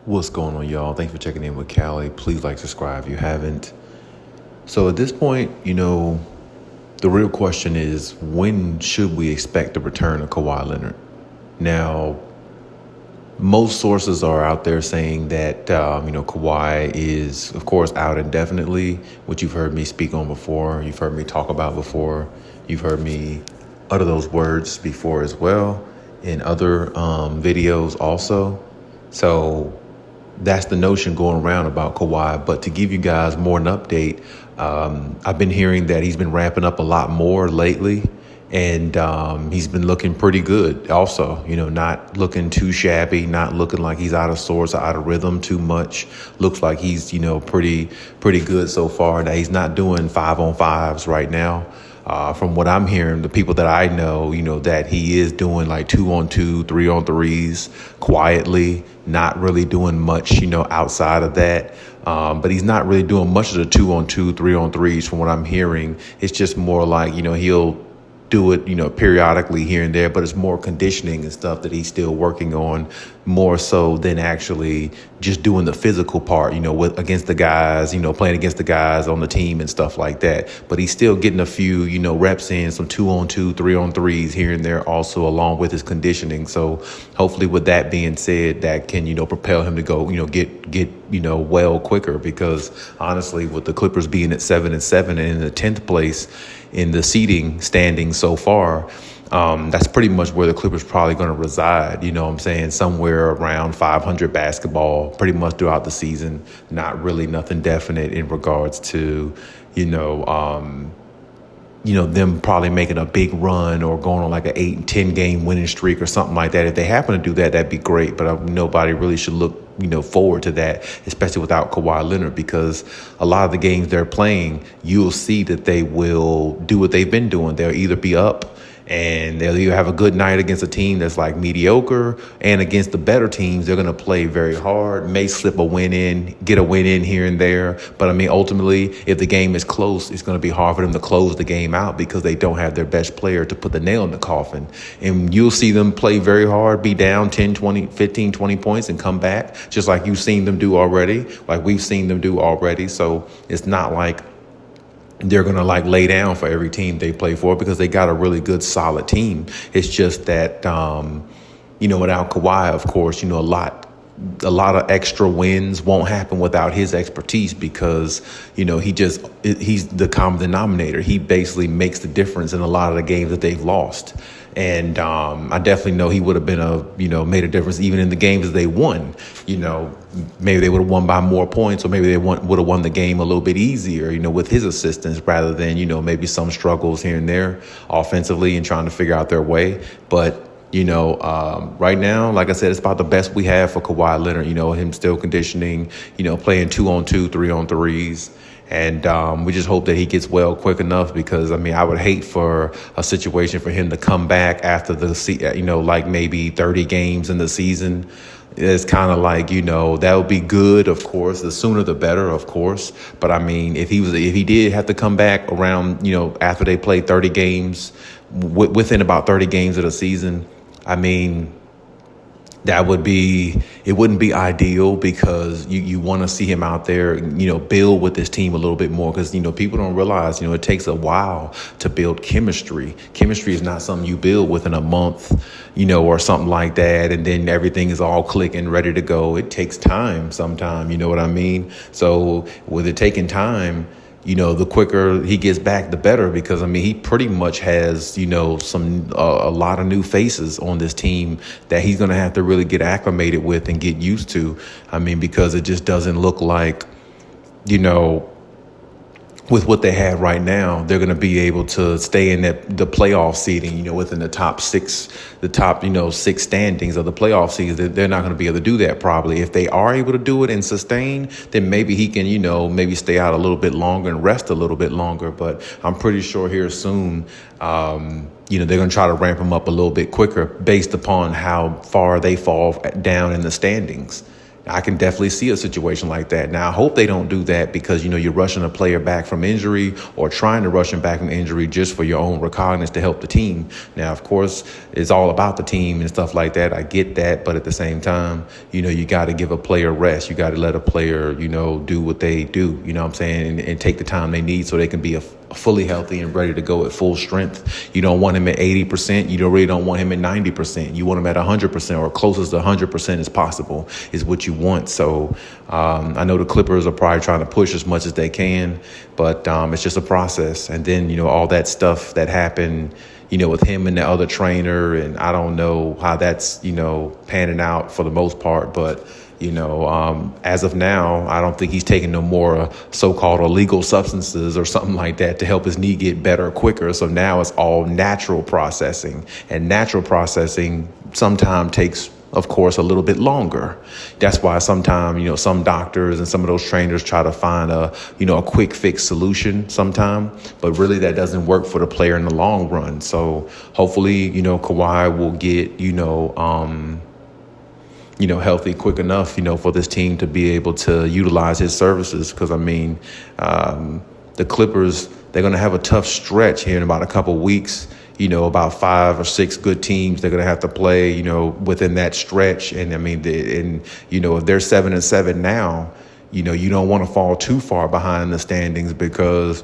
What's going on, y'all? Thanks for checking in with Callie. Please subscribe if you haven't. So at this point, the real question is, when should we expect the return of Kawhi Leonard? Now, most sources are out there saying that, Kawhi is, of course, out indefinitely, which you've heard me speak on before. You've heard me talk about before. You've heard me utter those words before as well in other videos also. So that's the notion going around about Kawhi. But to give you guys more an update, I've been hearing that he's been ramping up a lot more lately. And he's been looking pretty good also, not looking too shabby, not looking like he's out of sorts or out of rhythm too much. Looks like he's, pretty good so far. That he's not doing 5-on-5s right now. From what I'm hearing, the people that I know, that he is doing like 2-on-2, 3-on-3s quietly, not really doing much, outside of that. But he's not really doing much of the 2-on-2, 3-on-3s from what I'm hearing. It's just more like, he'll do it, periodically here and there, but it's more conditioning and stuff that he's still working on more so than actually just doing the physical part, against the guys, playing against the guys on the team and stuff like that. But he's still getting a few, reps in, some 2-on-2, 3-on-3s here and there also along with his conditioning. So hopefully with that being said, that can, propel him to go, get well quicker, because honestly, with the Clippers being at 7-7 and in the 10th place in the seeding standing so far, that's pretty much where the Clippers probably going to reside. Somewhere around 500 basketball pretty much throughout the season. Not really nothing definite in regards to, them probably making a big run or going on like an 8-10 game winning streak or something like that. If they happen to do that, that'd be great. But nobody really should look, forward to that, especially without Kawhi Leonard, because a lot of the games they're playing, you'll see that they will do what they've been doing. They'll either be up and they'll either have a good night against a team that's like mediocre, and against the better teams, they're going to play very hard, may slip a win in, get a win in here and there. But ultimately, if the game is close, it's going to be hard for them to close the game out because they don't have their best player to put the nail in the coffin. And you'll see them play very hard, be down 10, 20, 15, 20 points and come back, just like you've seen them do already, like we've seen them do already. So it's not like they're going to lay down for every team they play for, because they got a really good, solid team. It's just that, without Kawhi, of course, a lot of extra wins won't happen without his expertise, because, he's the common denominator. He basically makes the difference in a lot of the games that they've lost. And I definitely know he would have been made a difference even in the games that they won. Maybe they would have won by more points, or maybe they would have won the game a little bit easier, with his assistance, rather than, maybe some struggles here and there offensively and trying to figure out their way. But right now, like I said, it's about the best we have for Kawhi Leonard, him still conditioning, playing 2-on-2, 3-on-3s. And we just hope that he gets well quick enough, because, I would hate for a situation for him to come back after the, maybe 30 games in the season. It's kind of that would be good, of course. The sooner the better, of course. But if he did have to come back around, after they played 30 games, within about 30 games of the season, it wouldn't be ideal, because you want to see him out there, build with this team a little bit more, because, people don't realize, it takes a while to build chemistry. Chemistry is not something you build within a month, or something like that, and then everything is all clicking, ready to go. It takes time sometimes, you know what I mean? So with it taking time, the quicker he gets back, the better, because, he pretty much has, a lot of new faces on this team that he's going to have to really get acclimated with and get used to. Because it just doesn't look like, with what they have right now, they're going to be able to stay in the playoff seeding, within the top six standings of the playoff seedings. They're not going to be able to do that probably. If they are able to do it and sustain, then maybe he can, maybe stay out a little bit longer and rest a little bit longer. But I'm pretty sure here soon, they're going to try to ramp him up a little bit quicker based upon how far they fall down in the standings. I can definitely see a situation like that. Now, I hope they don't do that because, you're rushing a player back from injury or trying to rush him back from injury just for your own recognizance to help the team. Now, of course, it's all about the team and stuff like that. I get that. But at the same time, you got to give a player rest. You got to let a player, do what they do, you know what I'm saying, and take the time they need so they can be fully healthy and ready to go at full strength. You don't want him at 80%. You really don't want him at 90%. You want him at 100% or closest to 100% as possible is what you want. So I know the Clippers are probably trying to push as much as they can, but it's just a process. And then, all that stuff that happened, with him and the other trainer, and I don't know how that's, panning out for the most part, but as of now, I don't think he's taking no more so-called illegal substances or something like that to help his knee get better quicker. So now it's all natural processing, and natural processing sometimes takes, of course, a little bit longer. That's why sometimes, some doctors and some of those trainers try to find a quick fix solution sometime, but really that doesn't work for the player in the long run. So hopefully, Kawhi will get, healthy quick enough, for this team to be able to utilize his services. Because, the Clippers, they're going to have a tough stretch here in about a couple of weeks. About 5 or 6 good teams they're going to have to play, within that stretch. And, if they're 7-7 now, you don't want to fall too far behind the standings because,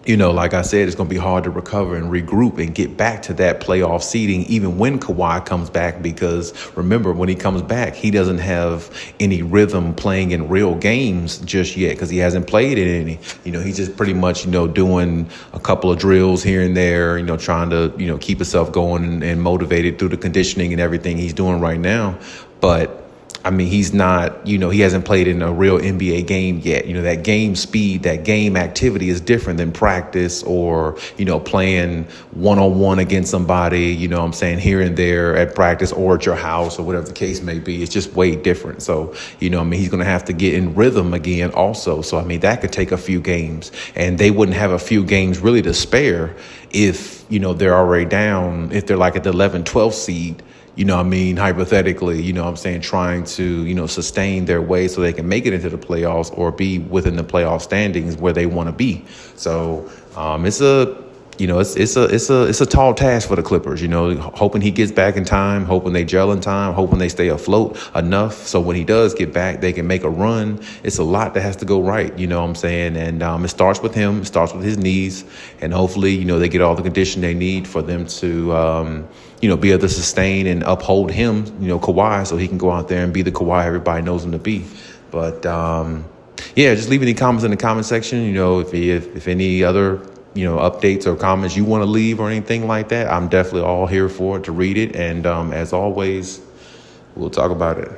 like I said, it's going to be hard to recover and regroup and get back to that playoff seeding even when Kawhi comes back, because remember, when he comes back, he doesn't have any rhythm playing in real games just yet because he hasn't played in any. He's just pretty much, doing a couple of drills here and there, trying to, keep himself going and motivated through the conditioning and everything he's doing right now. But he's not, he hasn't played in a real NBA game yet. That game speed, that game activity is different than practice or, playing one-on-one against somebody, here and there at practice or at your house or whatever the case may be. It's just way different. So, he's going to have to get in rhythm again also. So, that could take a few games, and they wouldn't have a few games really to spare if, they're already down, if they're like at the 11, 12 seed. Hypothetically, trying to, sustain their way so they can make it into the playoffs or be within the playoff standings where they want to be. So it's a tall task for the Clippers, hoping he gets back in time, hoping they gel in time, hoping they stay afloat enough. So when he does get back, they can make a run. It's a lot that has to go right, And it starts with him, it starts with his knees. And hopefully, they get all the condition they need for them to, be able to sustain and uphold him, Kawhi, so he can go out there and be the Kawhi everybody knows him to be. But, just leave any comments in the comment section. If any other, updates or comments you want to leave or anything like that, I'm definitely all here for it to read it. And as always, we'll talk about it.